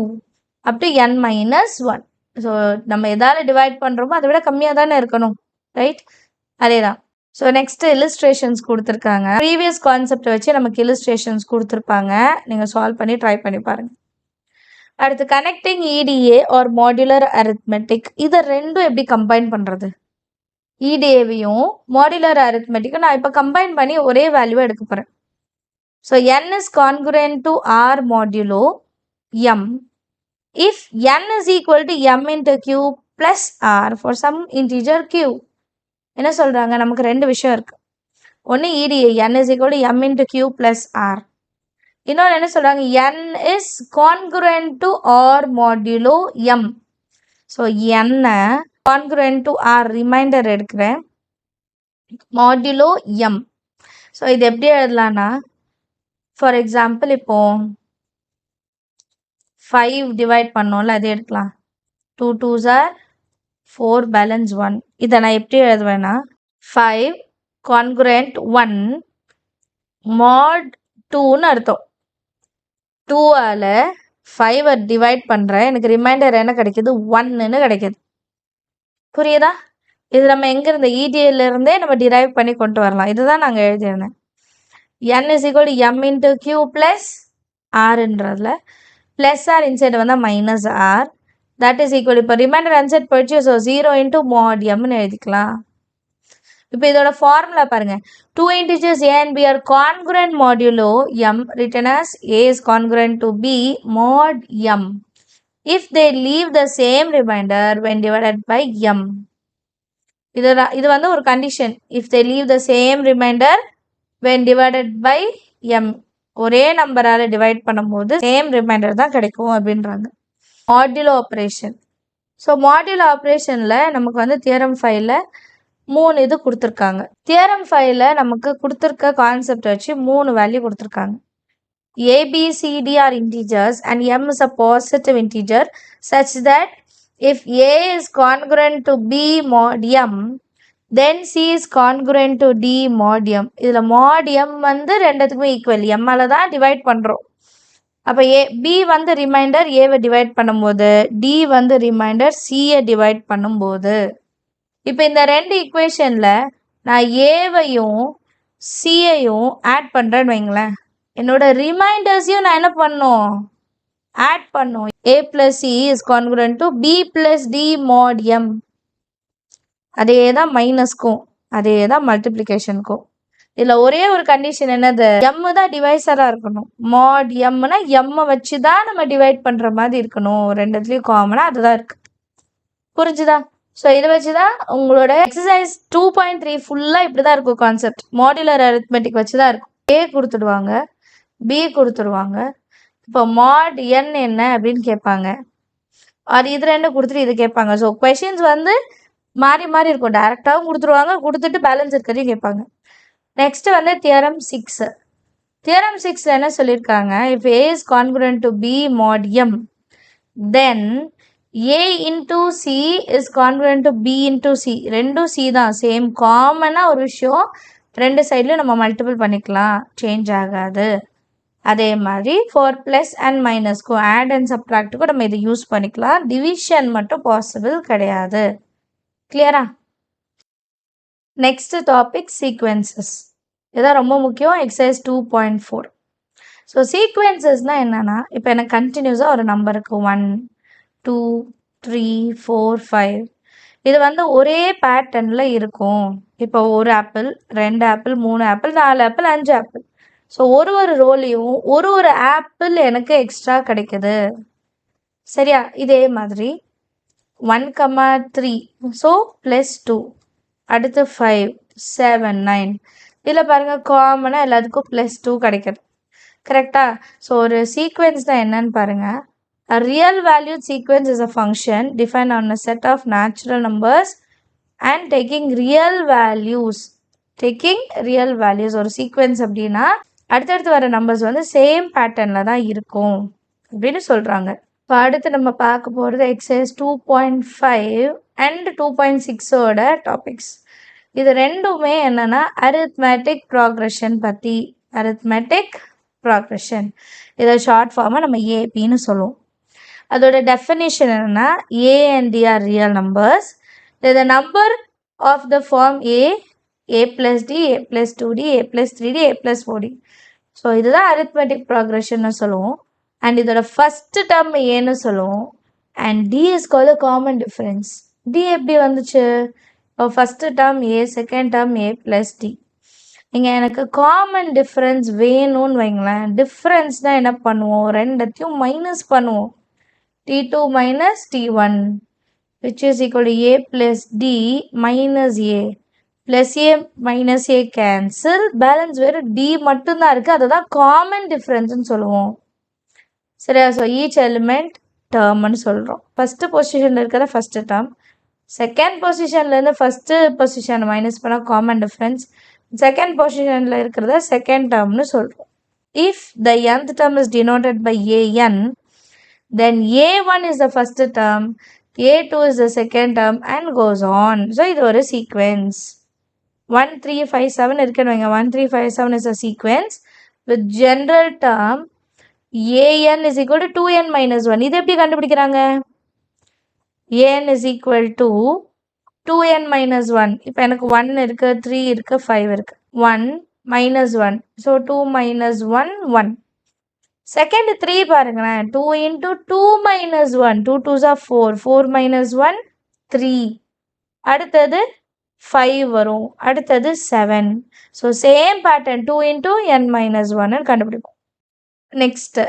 up to n minus 1. So நம்ம எதால் divide பண்ணுறோமோ அதை விட கம்மியாக தானே இருக்கணும், ரைட்? அதே தான். ஸோ நெக்ஸ்ட்டு இல்லுஸ்ட்ரேஷன்ஸ் கொடுத்துருக்காங்க. ப்ரீவியஸ் கான்செப்டை வச்சு நமக்கு இல்லுஸ்ட்ரேஷன்ஸ் கொடுத்துருப்பாங்க. நீங்கள் சால்வ் பண்ணி ட்ரை பண்ணி பாருங்கள். அடுத்து, connecting ETA or modular arithmetic. இதை ரெண்டும் எப்படி கம்பைன் பண்ணுறது? இடிஏவையும் மாடுலர் அரித்மெட்டிக்கும் நான் இப்போ கம்பைன் பண்ணி ஒரே வேல்யூவை எடுக்க போகிறேன். So n is congruent to r modulo m if n is equal to m into q plus r for some integer q. என்ன சொல்கிறாங்க? நமக்கு 2 விஷயம் இருக்குது. ஒன்று ETA n is equal to m into q plus r. இன்னொன்று என்ன சொல்கிறாங்க? n is congruent to r modulo m. So n congruent to r remainder எடுக்கிறேன், modulo m. ஸோ இது எப்படி எழுதலான்னா, ஃபார் எக்ஸாம்பிள் இப்போ 5 டிவைட் பண்ணோம்ல, அது எடுக்கலாம். 2 2s are 4 பேலன்ஸ் 1. இதை நான் எப்படி எழுதுவேன்னா, 5 congruent 1 mod 2ன்னு அர்த்தம். 2ஆல் 5 டிவைட் பண்ணுறேன், எனக்கு ரிமைண்டர் என்ன கிடைக்கிது? 1ன்னு கிடைக்கிது. புரியுதா? இது நம்ம எங்கேருந்து? இடிஏலேருந்தே நம்ம டிரைவ் பண்ணி கொண்டு வரலாம். இதுதான் நாங்கள் எழுதியிருந்தேன். n is equal to m into q plus rன்றதுல ப்ளஸ் ஆர் இன்சைட் வந்தால் minus R, that is equal. இப்போ ரிமைண்டர் அன்சைட் போயிடுச்சு. ஸோ 0 into mod mன்னு எழுதிக்கலாம். இப்போ இதோட ஃபார்முலா பாருங்கள். 2 integers a and b are congruent modulo m written as a is congruent to b mod m if they leave the same remainder when divided by m. இது வந்து ஒரு condition. If they leave the same remainder when divided by m, ஒரே நம்பரால் divide பண்ணும்போது same reminder தான் கிடைக்கும் அப்படின்றாங்க. Modulo operation. So modulo ஆப்ரேஷனில் நமக்கு வந்து தியரம் 5ல் 3 இது கொடுத்துருக்காங்க. தியரம் 5ல நமக்கு கொடுத்துருக்க கான்செப்ட் வச்சு 3 வேல்யூ கொடுத்துருக்காங்க. A, B, C, D are integers and M is a positive integer such that if A is congruent to B mod M, then C is congruent to D mod M. இதில் mod M வந்து ரெண்டுத்துக்குமே equal, எம்மால் தான் divide பண்ணுறோம். அப்போ B வந்து reminder ஏவை divide பண்ணும்போது, D வந்து ரிமைண்டர் Cயை டிவைட் பண்ணும்போது, இப்போ இந்த ரெண்டு ஈக்குவேஷனில் நான் ஏவையும் சியையும் ஆட் பண்ணுறேன்னு வைங்களேன். என்னோட ரிமைண்டர்ஸையும் நான் என்ன பண்ணும், ஆட் பண்ணும். A plus C is congruent to B plus D mod M. அதே தான் மைனஸ்க்கும், அதே தான் மல்டிப்ளிகேஷனுக்கும். இதில் ஒரே ஒரு கண்டிஷன் என்னது, எம்மு தான் டிவைசராக இருக்கணும். மாட் எம்னா எம்மை வச்சு தான் நம்ம டிவைட் பண்ணுற மாதிரி இருக்கணும். ரெண்டுத்துலேயும் காமனாக அதுதான் இருக்குது. புரிஞ்சுதா? ஸோ இதை வச்சு தான் உங்களோட எக்ஸசைஸ் 2.3 ஃபுல்லாக இப்படி தான் இருக்கும் கான்செப்ட். மாடுலர் அரித்மெட்டிக் வச்சு தான் இருக்கும். A கொடுத்துடுவாங்க, B கொடுத்துருவாங்க. இப்போ மாட் என் என்ன அப்படின்னு கேட்பாங்க. அது இது ரெண்டும் கொடுத்துட்டு இது கேட்பாங்க. ஸோ கொஷின்ஸ் வந்து மாறி மாறி இருக்கும். டேரெக்டாகவும் கொடுத்துருவாங்க, கொடுத்துட்டு பேலன்ஸ் இருக்கிறதையும் கேட்பாங்க. நெக்ஸ்ட் வந்து தியரம் 6. தியரம் 6ல என்ன சொல்லியிருக்காங்க, if A is congruent to B mod M, then A into C is congruent to B into C. ரெண்டும் C தான், சேம் காமனாக ஒரு விஷயம். ரெண்டு சைட்லையும் நம்ம மல்டிபிள் பண்ணிக்கலாம், சேஞ்ச் ஆகாது. அதே மாதிரி 4 ப்ளஸ் அண்ட் மைனஸ்க்கும் ஆட் அண்ட் சப்ட்ராக்டுக்கும் நம்ம இதை யூஸ் பண்ணிக்கலாம். டிவிஷன் மட்டும் பாசிபிள் கிடையாது. கிளியரா? Next topic sequences. இதுதான் ரொம்ப முக்கியம். எக்ஸசைஸ் 2.4. ஸோ சீக்வென்சஸ்னால் என்னென்னா, இப்போ எனக்கு கண்டினியூஸாக ஒரு நம்பருக்கு 1, 2, 3, 4, 5 இது வந்து ஒரே பேட்டர்னில் இருக்கும். இப்போ ஒரு apple, 2 apple, 3 apple, 4 apple, 5 apple. So ஒரு ஒரு ரோலையும் ஒரு ஒரு ஆப்பிள் எனக்கு எக்ஸ்ட்ரா கிடைக்குது. சரியா? இதே மாதிரி 1, 3 ஸோ +2, அடுத்து 5, 7, 9 இதில் பாருங்கள் காமனாக எல்லாத்துக்கும் +2 கிடைக்குது. கரெக்டாக? ஸோ ஒரு சீக்வென்ஸ் தான் என்னன்னு பாருங்கள். A real valued sequence is a function defined on a set of natural numbers and taking real values. ஒரு சீக்வென்ஸ் அப்படின்னா அடுத்தடுத்து வர நம்பர்ஸ் வந்து சேம் பேட்டர்னில் தான் இருக்கும் அப்படின்னு சொல்கிறாங்க. இப்போ அடுத்து நம்ம பார்க்க போகிறது எக்ஸசைஸ் 2.5 அண்ட் 2.6ஓட டாபிக்ஸ். இது ரெண்டுமே என்னென்னா அரித்மெட்டிக் ப்ராக்ரெஷன் பற்றி. அரித்மெட்டிக் ப்ராக்ரெஷன் இதை ஷார்ட் ஃபார்மாக நம்ம ஏபின்னு சொல்லுவோம். அதோட டெஃபினிஷன் என்னென்னா, A and D are real numbers. The number of the form A plus D, A plus 2D, A plus 3D, A plus 4D. So இதுதான் அரித்மெட்டிக் ப்ராக்ரெஷன்னு சொல்லுவோம். And இதோட first term ஏன்னு சொல்லுவோம். And D is called a common difference. D எப்படி வந்துச்சு? இப்போ first term A, second term A plus D. இங்கே எனக்கு காமன் டிஃப்ரென்ஸ் வேணும்னு வைங்களேன். டிஃப்ரென்ஸ்னால் என்ன பண்ணுவோம், ரெண்டத்தையும் மைனஸ் பண்ணுவோம். T2 minus T1 which is equal to A plus D minus A plus A minus A cancel. Balance வேறு D மட்டும்தான் இருக்குது. அதை தான் காமன் டிஃப்ரென்ஸ்னு சொல்லுவோம். சரியா? ஸோ ஈச் எலிமெண்ட் டேர்ம்னு சொல்கிறோம். ஃபஸ்ட்டு பொசிஷனில் இருக்கிறத ஃபஸ்ட்டு டேர்ம், செகண்ட் பொசிஷன்லேருந்து ஃபஸ்ட்டு பொசிஷன் மைனஸ் பண்ணால் காமன் டிஃப்ரென்ஸ், செகண்ட் பொசிஷனில் இருக்கிறத செகண்ட் டேர்ம்னு சொல்கிறோம். If the nth term is denoted by AN, then A1 is the first term, A2 is the second term and goes on. So இது ஒரு sequence. 1, 3, 5, 7 இருக்குன்னு வைங்க. 1, 3, 5, 7 is a sequence with general term AN is equal to 2n minus 1. இது எப்படி கண்டுபிடிக்கிறாங்க? AN is equal to 2n minus 1. இப்போ எனக்கு 1 இருக்கு, 3 இருக்கு, 5 இருக்கு. 1 minus 1. So 2 minus 1, 1. செகண்ட் 3 பாருங்களேன். 2 into 2 minus 1. 2 2s are 4. 4 minus 1, 3. அடுத்தது 5 வரும். அடுத்தது 7. So same pattern 2 into n minus 1 கண்டுபிடிப்போம். நெக்ஸ்ட்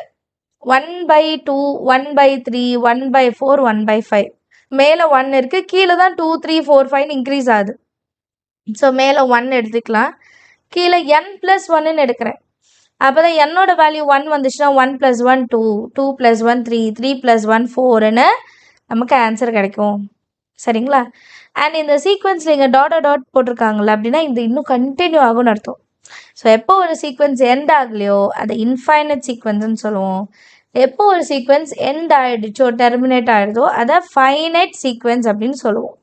1/2, 1/3, 1/4, 1/5. மேலே 1 இருக்குது, கீழே தான் 2, 3, 4, 5 இன்க்ரீஸ் ஆகுது. ஸோ மேலே 1 எடுத்துக்கலாம், கீழே n + 1ன்னு எடுக்கிறேன். அப்போ தான் என்னோட வேல்யூ 1 வந்துச்சுன்னா 1 + 1 2, 2 + 1 3, 3 + 1 4ன்னு நமக்கு ஆன்சர் கிடைக்கும். சரிங்களா? அண்ட் இந்த சீக்வென்ஸில் இங்கே டாட் போட்டிருக்காங்கல்ல அப்படின்னா இது இன்னும் கண்டினியூ ஆகும்னு அர்த்தம். ஸோ எப்போ ஒரு சீக்வென்ஸ் எண்ட் ஆகலையோ அதை இன்ஃபைனட் சீக்வென்ஸ்ன்னு சொல்லுவோம். எப்போ ஒரு சீக்வென்ஸ் எண்ட் ஆகிடுச்சோ டெர்மினேட் ஆகிடுதோ அதை ஃபைனைட் சீக்வென்ஸ் அப்படின்னு சொல்லுவோம்.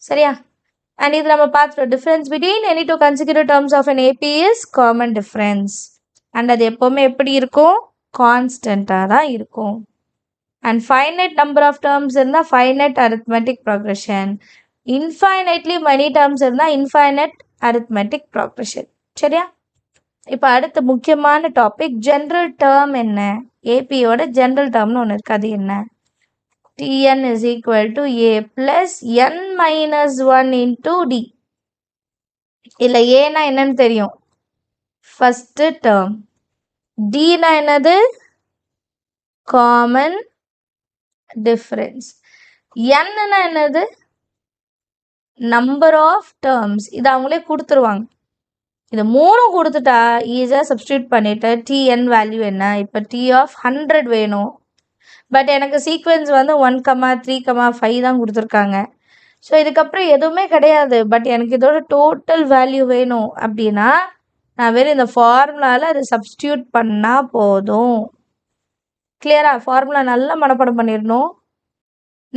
சரியா? அண்ட் இது நம்ம பார்த்துட்டோம். Difference between any two consecutive terms of an AP is common difference. And அது எப்போவுமே எப்படி இருக்கும்? கான்ஸ்டண்ட்டாக தான் இருக்கும். And finite number of terms இருந்தால் finite arithmetic progression. Infinitely many terms இருந்தால் இன்ஃபைனைட் அரித்மெட்டிக் ப்ரோக்ரெஷன். சரியா? இப்போ அடுத்த முக்கியமான டாபிக் ஜென்ரல் டேர்ம் என்ன? ஏபியோட ஜென்ரல் டேர்ம்னு ஒன்று இருக்குது. அது என்ன? Tn is equal to A plus n minus 1 into D. இல்லை ஏன்னா என்னன்னு தெரியும். First term. Dனா என்னது? Common difference. என்னன்னா என்னது? Number of terms. இது அவங்களே கொடுத்துருவாங்க. இது மூணும் கொடுத்துட்டா ஈஸியாக சப்ஸ்டியூட் பண்ணிவிட்டு Tn வேல்யூ என்ன? இப்போ T of 100 வேணும். பட் எனக்கு சீக்வென்ஸ் வந்து 1,3,5 தான் கொடுத்துருக்காங்க. ஸோ இதுக்கப்புறம் எதுவுமே கிடையாது. பட் எனக்கு இதோட டோட்டல் வேல்யூ வேணும் அப்படின்னா நான் வெறும் இந்த ஃபார்முலாவில் அதை சப்ஸ்டியூட் பண்ணால் போதும். கிளியரா? ஃபார்முலா நல்லா மனப்பாடம் பண்ணிடணும்.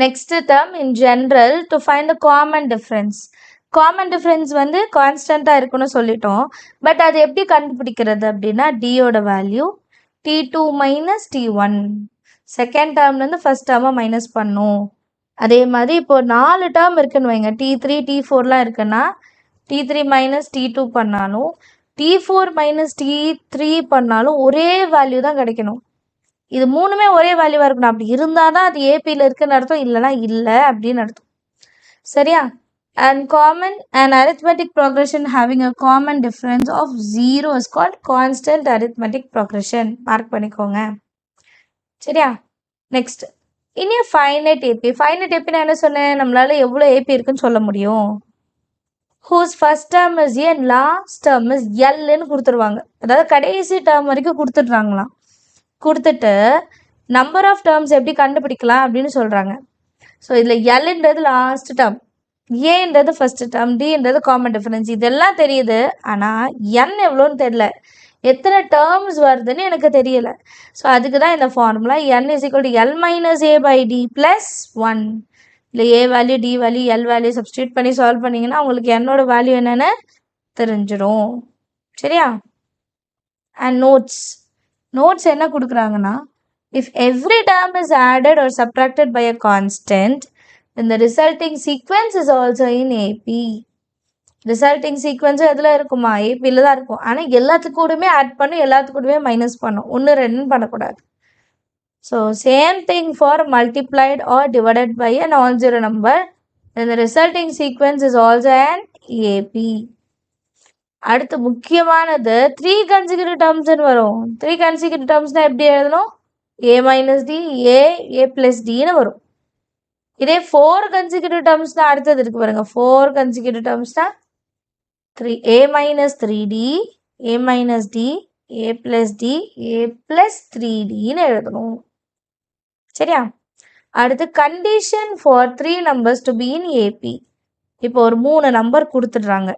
Next term in general to find the common difference. Common difference வந்து கான்ஸ்டண்ட்டாக இருக்குன்னு சொல்லிட்டோம். பட் அது எப்படி கண்டுபிடிக்கிறது அப்படின்னா டியோட value T2 minus T1. Second டேர்ம்லேருந்து ஃபஸ்ட் டேர்மை மைனஸ் பண்ணும். அதே மாதிரி இப்போ 4 டேர்ம் இருக்குன்னு வைங்க. T3 T4லாம் இருக்குன்னா T3 மைனஸ் T2 பண்ணாலும் T4 மைனஸ் T3 பண்ணாலும் ஒரே வேல்யூ தான் கிடைக்கணும். இது மூணுமே ஒரே வேல்யூவாக இருக்கணும். அப்படி இருந்தால் தான் அது ஏபியில் இருக்குன்னு அர்த்தம், இல்லைனா இல்லை அப்படின்னு அர்த்தம். சரியா? And common and arithmetic progression having a common difference of 0 is called constant arithmetic progression. Mark பண்ணிக்கோங்க. சரியா? நெக்ஸ்ட் இனி ஃபைனைட் ஏபி. ஃபைனைட் ஏபி நான் என்ன சொன்னேன்? நம்மளால எவ்வளோ ஏபி இருக்குன்னு சொல்ல முடியும். whose first term is A and last term is Lன்னு கொடுத்துருவாங்க. அதாவது கடைசி டேர்ம் வரைக்கும் கொடுத்துட்றாங்களாம். கொடுத்துட்டு நம்பர் ஆஃப் டேர்ம்ஸ் எப்படி கண்டுபிடிக்கலாம் அப்படின்னு சொல்கிறாங்க. ஸோ இதில் எல்ன்றது லாஸ்ட் டேர்ம், ஏன்றது ஃபஸ்ட்டு டேர்ம், டின்றது காமன் டிஃபரன்ஸ். இதெல்லாம் தெரியுது. ஆனால் என் எவ்வளோன்னு தெரியல, எத்தனை டேர்ம்ஸ் வருதுன்னு எனக்கு தெரியல. ஸோ அதுக்கு தான் இந்த formula n is equal to l minus a by d plus 1. இல்லை a value d value l value substitute பண்ணி சால்வ் பண்ணிங்கன்னா உங்களுக்கு என்னோட வேல்யூ என்னென்னு தெரிஞ்சிடும். சரியா? அண்ட் நோட்ஸ் என்ன கொடுக்குறாங்கன்னா, if every term is added or subtracted by a constant then the resulting sequence is also in AP. Resulting சீக்வன்ஸும் எதில் இருக்குமா? ஏபியில் தான் இருக்கும். ஆனால் எல்லாத்துக்கூடமே ஆட் பண்ணும், எல்லாத்துக்கூடமே மைனஸ் பண்ணும். 1 2 பண்ணக்கூடாது. So same thing for multiplied or divided by a non zero number. இந்த resulting sequence is also an AP. அடுத்து முக்கியமானது 3 கன்சிக்யூட்டிவ் டேர்ம்ஸ்னு வரும். 3 கன்சிக்யூட்டிவ் டேர்ம்ஸ்னால் எப்படி எழுதணும்? ஏ மைனஸ் டி ஏ ப்ளஸ் டின்னு வரும். இதே 4 கன்சிக்யூட்டிவ் டேர்ம்ஸ்னால் அடுத்தது இருக்கு பாருங்க. 4 consecutive டேர்ம்ஸ்னால் a minus 3d a minus d a plus d a plus 3dன்னு எழுதணும். சரியா? அடுத்து condition for 3 numbers to be in AP. இப்போ ஒரு 3 நம்பர் கொடுத்துடுறாங்க,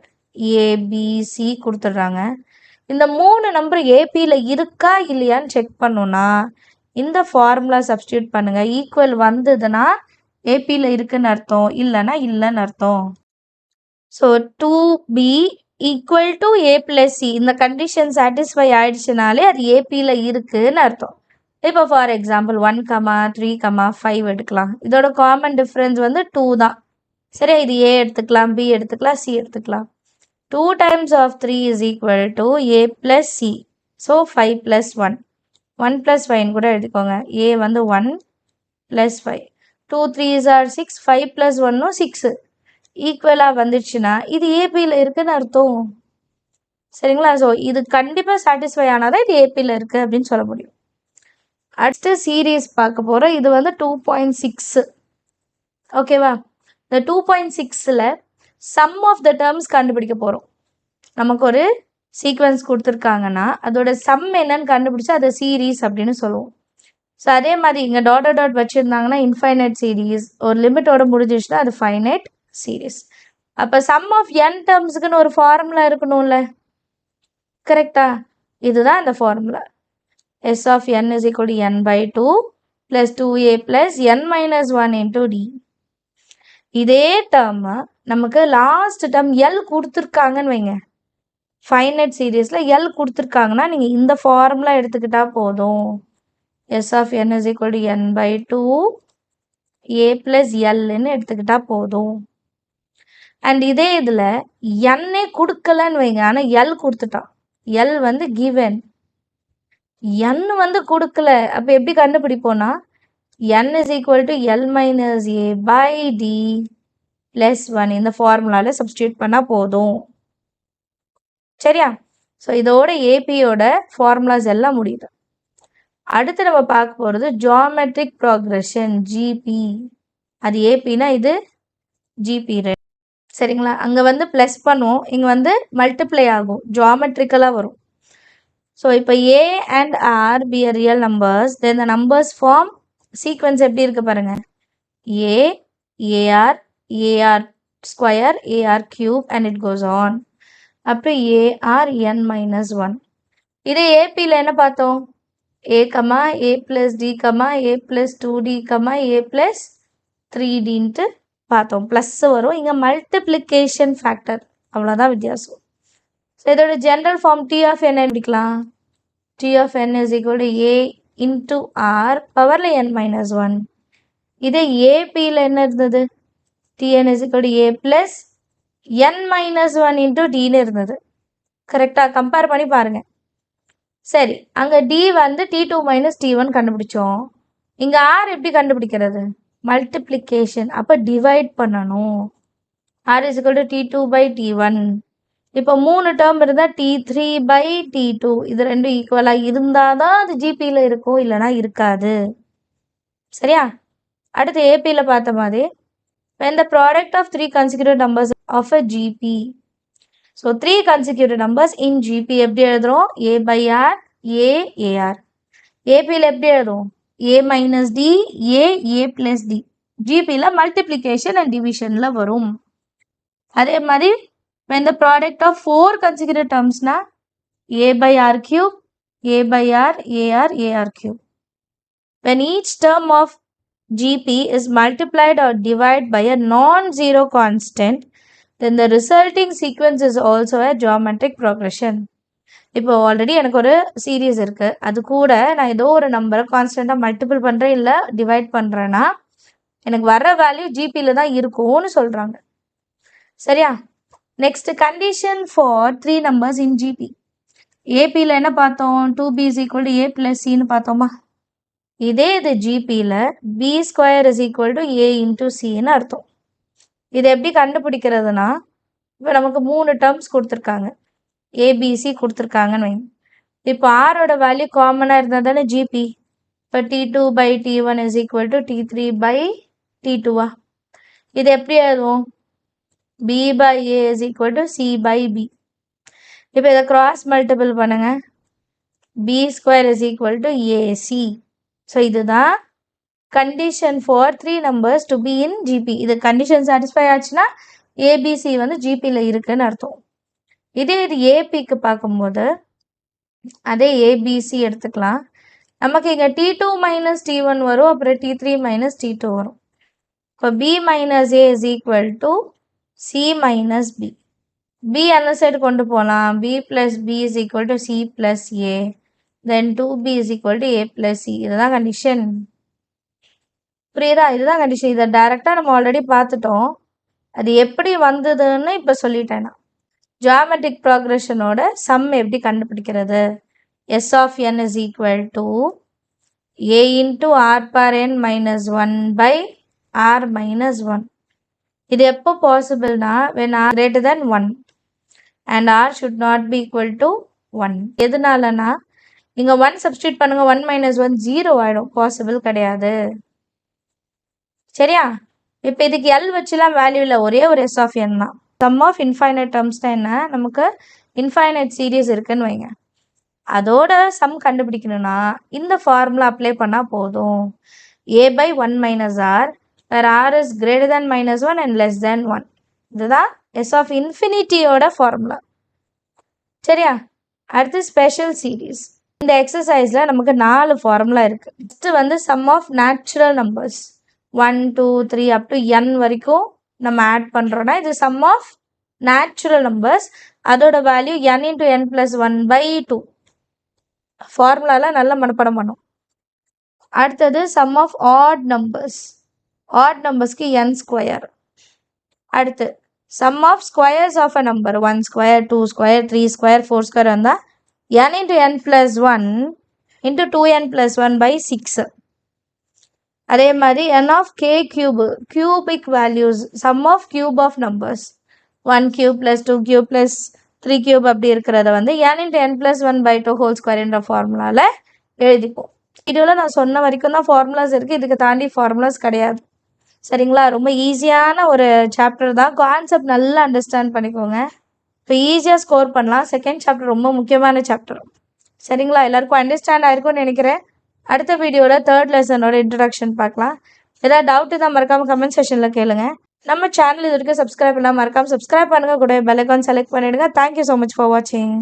ஏபிசி கொடுத்துடுறாங்க. இந்த 3 நம்பர் ஏபியில் இருக்கா இல்லையான்னு செக் பண்ணோன்னா இந்த ஃபார்முலா சப்ஸ்டியூட் பண்ணுங்கள். ஈக்குவல் வந்ததுன்னா ஏபியில் இருக்குன்னு அர்த்தம், இல்லைன்னா இல்லைன்னு அர்த்தம். So 2b equal to a plus C இந்த கண்டிஷன் சாட்டிஸ்ஃபை ஆயிடுச்சுனாலே அது ஏபியில் இருக்குன்னு அர்த்தம். இப்போ ஃபார் எக்ஸாம்பிள் 1,3,5 எடுக்கலாம். இதோட காமன் டிஃப்ரென்ஸ் வந்து 2 தான். சரி, இது ஏ எடுத்துக்கலாம், பி எடுத்துக்கலாம், சி எடுத்துக்கலாம். 2 times of 3 is equal to a plus c. So 5 plus 1 1 plus 5 கூட எடுத்துக்கோங்க. a வந்து 1 plus 5 2 3s are 6 5 plus 1 6 ஈக்குவலாக வந்துடுச்சுன்னா இது ஏபியில் இருக்குன்னு அர்த்தம். சரிங்களா? ஸோ இது கண்டிப்பாக சாட்டிஸ்ஃபை ஆனால் தான் இது ஏபியில் இருக்குது அப்படின்னு சொல்ல முடியும். அடுத்த சீரீஸ் பார்க்க போகிறோம். இது வந்து 2.6. ஓகேவா? இந்த 2.6ல் சம் ஆஃப் த டேர்ம்ஸ் கண்டுபிடிக்க போகிறோம். நமக்கு ஒரு சீக்வன்ஸ் கொடுத்துருக்காங்கன்னா அதோட சம் என்னன்னு கண்டுபிடிச்சா அதை சீரீஸ் அப்படின்னு சொல்லுவோம். ஸோ அதே மாதிரி இங்கே டாட் வச்சுருந்தாங்கன்னா இன்ஃபைனைட் சீரீஸ், ஒரு லிமிட்டோட முடிஞ்சிச்சுன்னா அது ஃபைனைட் சீரீஸ். அப்போ சம் ஆஃப் n டேர்ம்ஸுக்குன்னு ஒரு ஃபார்முலா இருக்கணும்ல, கரெக்டா? இதுதான் இந்த formula. S of n is equal to n by 2 plus 2a plus n minus 1 into d. இதே டேர்ம் நமக்கு லாஸ்ட் டேர்ம் L கொடுத்துருக்காங்கன்னு வைங்க, ஃபைனைட் சீரீஸில் L கொடுத்துருக்காங்கன்னா நீங்கள் இந்த ஃபார்முலா எடுத்துக்கிட்டா போதும். S of n is equal to n by 2 a plus Lன்னு எடுத்துக்கிட்டா போதும். அண்ட் இதே இதில் என்னே கொடுக்கலன்னு வைங்க, ஆனால் L கொடுத்துட்டான், L வந்து given, n வந்து கொடுக்கல, அப்போ எப்படி கண்டுபிடிப்போம்னா n is equal to L minus a by d plus 1 இந்த ஃபார்முலாவில் சப்ஸ்டியூட் பண்ணால் போதும். சரியா? ஸோ இதோட ஏபியோட ஃபார்முலாஸ் எல்லாம் முடியுது. அடுத்து நம்ம பார்க்க போகிறது ஜியாமெட்ரிக் ப்ராக்ரெஷன், ஜிபி. அது ஏபினா இது ஜிபி, சரிங்களா? அங்கே வந்து ப்ளஸ் பண்ணுவோம், இங்கே வந்து மல்டிப்ளை ஆகும், ஜியாமெட்ரிக்கலாக வரும். ஸோ இப்போ a and r be are real numbers, then the numbers form sequence எப்படி இருக்குது பாருங்கள். A, ar, ar square, ar cube and it goes on. அப்புறம் ஏஆர் என் மைனஸ் 1. இதே ஏபியில் என்ன பார்த்தோம்? A comma a plus d comma a plus 2d comma a plus 3dன்ட்டு பார்த்தோம். ப்ளஸ் வரும், இங்கே மல்டிப்ளிகேஷன் ஃபேக்டர், அவ்வளோதான் வித்தியாசம். ஸோ இதோட general form t of n எடுக்கலாம். T of N is equal to A into r பவரில் என் மைனஸ் 1. இதே ஏபியில் என்ன இருந்தது? T n is equal to a plus n minus 1 into டின்னு இருந்தது. கரெக்டாக கம்பேர் பண்ணி பாருங்கள். சரி, அங்கே டி வந்து T2 மைனஸ் T1 கண்டுபிடிச்சோம். இங்கே ஆர் எப்படி கண்டுபிடிக்கிறது? மல்டிப்ளிகேஷன், அப்போ டிவைட் பண்ணணும். R is equal to T2 by T1. இப்போ 3 டேர்ம் இருந்தால் T3 பை T2, இது ரெண்டும் ஈக்குவலாக இருந்தால் தான் அது ஜிபியில் இருக்கும், இல்லைனா இருக்காது. சரியா? அடுத்து ஏபியில் பார்த்த மாதிரி when the product of 3 consecutive numbers of a GP. So 3 consecutive numbers in GP எப்படி எழுதுறோம்? A by R, A, AR. APயில் எப்படி எழுதுறோம்? A minus D, A, A plus D. GPயில் multiplication and divisionல வரும். அதே மாதிரி when the product of 4 consecutive termsனா A by R cube, A by R, AR, AR cube. When each term of GP is multiplied or divided by a non-zero constant, then the resulting sequence is also a geometric progression. இப்போ already எனக்கு ஒரு series இருக்குது, அது கூட நான் ஏதோ ஒரு நம்பரை கான்ஸ்டண்ட்டாக மல்டிபிள் பண்ணுறேன் இல்லை டிவைட் பண்ணுறேன்னா எனக்கு வர்ற வேல்யூ ஜிபியில் தான் இருக்கும்னு சொல்கிறாங்க. சரியா? Next condition for 3 numbers in GP. ஏபியில் என்ன பார்த்தோம்? 2b is equal to a plus cன்னு பார்த்தோமா? இதே இது ஜிபியில் b square is equal to a into சின்னு அர்த்தம். இது எப்படி கண்டுபிடிக்கிறதுனா, இப்போ நமக்கு 3 டேர்ம்ஸ் கொடுத்துருக்காங்க, ஏபிசி கொடுத்துருக்காங்கன்னு வைங்க. இப்போ ஆரோட வேல்யூ காமனாக இருந்தால் தானே ஜிபி. இப்போ T2 by T1 is equal to T3 by T2வா? இது எப்படி எழுதுவோம்? b by a is equal to c by b. இப்போ இதை கிராஸ் மல்டிபிள் பண்ணுங்க, b square is equal to ac. So இதுதான் condition for 3 numbers to be in GP. இது condition satisfy ஆச்சுன்னா ஏபிசி வந்து ஜிபியில் இருக்குன்னு அர்த்தம். இதே இது ஏபிக்கு பார்க்கும்போது அதே ஏபிசி எடுத்துக்கலாம். நமக்கு இங்கே T2 மைனஸ் T1 வரும், அப்புறம் T3 மைனஸ் T2 வரும். இப்போ b minus a is equal to c minus b. b அந்த சைடு கொண்டு போகலாம், b plus b is equal to c plus a, then 2b is equal to a plus c. இதுதான் condition. புரியுதா? இதுதான் condition. இதை டைரெக்டாக நம்ம ஆல்ரெடி பார்த்துட்டோம், அது எப்படி வந்ததுன்னு இப்போ சொல்லிட்டேன் நான். ஜியாமெட்ரிக் ப்ராக்ரெஷனோட சம் எப்படி கண்டுபிடிக்கிறது? S of N is equal to A into R power N minus 1 by R minus 1. இது எப்போ பாசிபிள்னா when r greater than 1 and r should not be equal to 1. எதுனாலனா இங்கே 1 சப்ஸ்டியூட் பண்ணுங்க, 1 மைனஸ் 1 0 ஆகிடும், பாசிபிள் கிடையாது. சரியா? இப்போ இதுக்கு எல் வச்சுலாம் வேல்யூ இல்லை, ஒரே ஒரு எஸ் ஆஃப் என் தான். சம் ஆஃப் இன்ஃபைனைட் டேர்ம்ஸ் தான் என்ன, நமக்கு இன்ஃபைனைட் சீரீஸ் இருக்குன்னு வைங்க. அதோட சம் கண்டுபிடிக்கணும்னா இந்த ஃபார்முலா அப்ளை பண்ணால் போதும். a by 1 minus r where r is greater than -1 and less than 1. இதுதான் s of infinity-யோட ஃபார்முலா. சரியா? அடுத்து ஸ்பெஷல் சீரீஸ். இந்த எக்ஸசைஸில் நமக்கு 4 ஃபார்முலா இருக்குது. ஃபஸ்ட்டு வந்து sum of natural numbers 1 2 3 up to n வரைக்கும் நம்ம ஆட் பண்ணுறோன்னா இது சம் ஆஃப் நேச்சுரல் நம்பர்ஸ். அதோட value n into n plus 1/2. ஃபார்முலாவில் நல்லா மனப்பாடம் பண்ணும். அடுத்தது sum of odd numbers. Odd நம்பர்ஸ்க்கு n ஸ்கொயர். அடுத்து sum of squares of a number 1 square 2 square 3 square 4 square வந்தால் n into n plus 1 into 2n plus 1/6. அதே மாதிரி n of k cube cubic values sum of cube of numbers 1 cube plus 2 cube plus 3 cube அப்படி இருக்கிறத வந்து n into n plus 1/2 whole square என்ற ஃபார்முலாவில் எழுதிப்போம். வீடியோவில் நான் சொன்ன வரைக்கும் தான் ஃபார்முலாஸ் இருக்குது. இதுக்கு தாண்டி ஃபார்முலாஸ் கிடையாது. சரிங்களா? ரொம்ப ஈஸியான ஒரு சாப்டர் தான். கான்செப்ட் நல்லா அண்டர்ஸ்டாண்ட் பண்ணிக்கோங்க. இப்போ ஈஸியாக ஸ்கோர் பண்ணலாம். செகண்ட் சாப்டர் ரொம்ப முக்கியமான சாப்டர். சரிங்களா? எல்லாருக்கும் அண்டர்ஸ்டாண்ட் ஆயிருக்கும்னு நினைக்கிறேன். அடுத்த வீடியோவில் 3rd லெசனோட இன்ட்ரடக்ஷன் பார்க்கலாம். ஏதாவது டவுட் தான் மறக்காமல் கமெண்ட் செஷனில் கேளுங்க. நம்ம சேனல் இது வரைக்கும் சப்ஸ்கிரைப் பண்ணால் மறக்காமல் சப்ஸ்கிரைப் பண்ணுங்கள். கூட பெல் ஐகான் செலக்ட் பண்ணிவிடுங்க. தேங்க்யூ ஸோ மச் ஃபார் வாட்சிங்.